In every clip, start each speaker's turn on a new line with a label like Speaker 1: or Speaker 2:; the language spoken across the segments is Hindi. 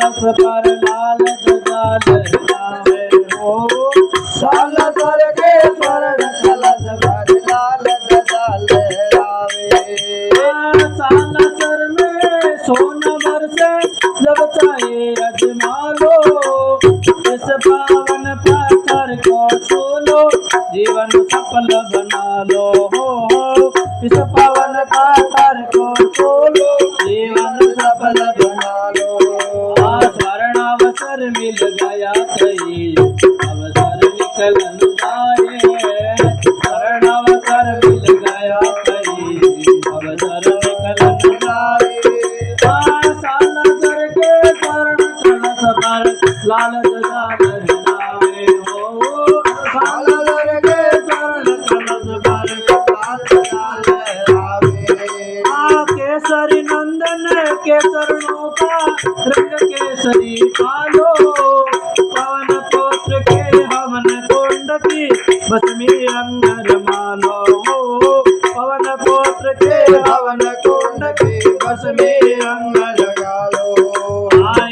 Speaker 1: कलश पर लाल ध्वजा लहरावे हो।
Speaker 2: सालासर के स्वर्ण कलश पर लाल ध्वजा लहरावे।
Speaker 1: सालासर में सोनवर से जब चाहे अजमा लो, इस पावन पत्थर को छू लो, जीवन सफल बना लो हो। इस पावन पत्थर को छू लो, जीवन सफल बना लो। स्वर्ण अवसर मिल गया कहीं, अवसर निकल न जाए। स्वर्ण अवसर मिल गया कहीं, अवसर निकल न जाए। सालासर के स्वर्ण कलश पर लाल ध्वजा लहरावे हो। सालासर के स्वर्ण कलश पर लाल ध्वजा लहरावे। केसरी नंदन के चरणों का रंग केसरी पालो, पवन पुत्र के हवन कुंड की भस्मी रंग रमालो। पवन पुत्र के हवन कुंड की भस्मी रंग लगालो।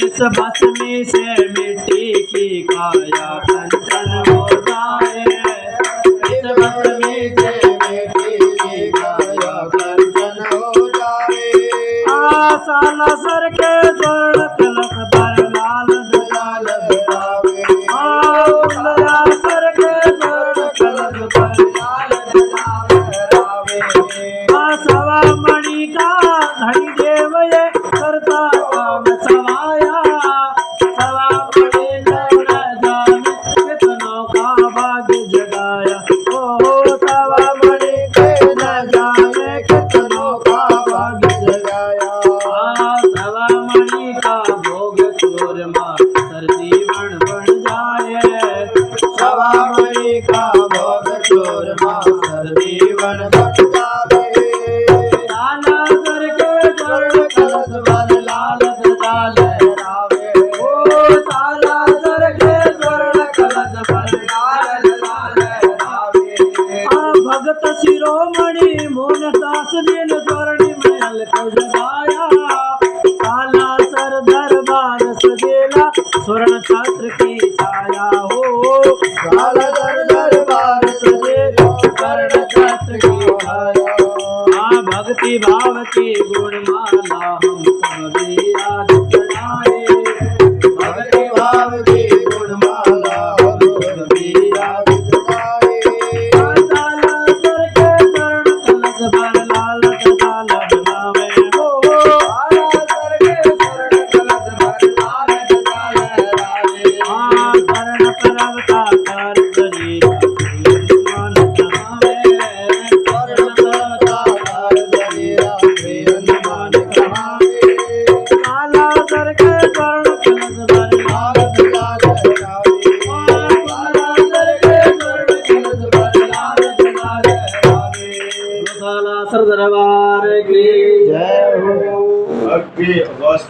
Speaker 1: इस भस्मी से मिट्टी की काया कंचन हो जाए। इस भस्मी से मिट्टी की काया कंचन हो जाए। सालासर के स्वर्ण कलश पर लाल ध्वजा लहरावे। सालासर के स्वर्ण कलश पर लाल ध्वजा लहरावे। सवा मणि का धनी देव ये करता काम सवाया। सवा मणि न जाने कितनों का भाग्य जगाया। ओ सवा मणि के न जाने कितनों का भाग्य जगाया। सवा मणि का भोग चूरमा सर जीवन बन जाए। सवा मणि का भोग चूरमा सर जीवन बन जाए। सालासर के स्वर्ण कलश पर लाल ध्वजा लहरावे हो। सालासर के स्वर्ण कलश पर लाल ध्वजा लहरावे। भगत शिरोमणि मोहनदास दिन स्वर्णिम महल को जगाया। सालासर दरबार सजेला स्वर्ण छत्र की छाया हो। सालासर दरबार सजेला स्वर्ण छत्र की छाया। भक्ति भाव की गुणमाला हम सब भी आज चढ़ाए। भक्ति भाव की गुणमाला हम सब भी आज चढ़ाए। सालासर के स्वर्ण कलश पर लाल ध्वजा लहरावे हो। सालासर के स्वर्ण कलश पर लाल ध्वजा लहरावे। स्वर्ण पर अवतार शरीर हनुमान कहावे। स्वर्ण पर अवतार सालासर के स्वर्ण कलश पर लाल ध्वजा लहरावे। सालासर के स्वर्ण कलश पर लाल ध्वजा लहरावे। सालासर दरबार की जय हो।
Speaker 2: अग्नि अवस्थ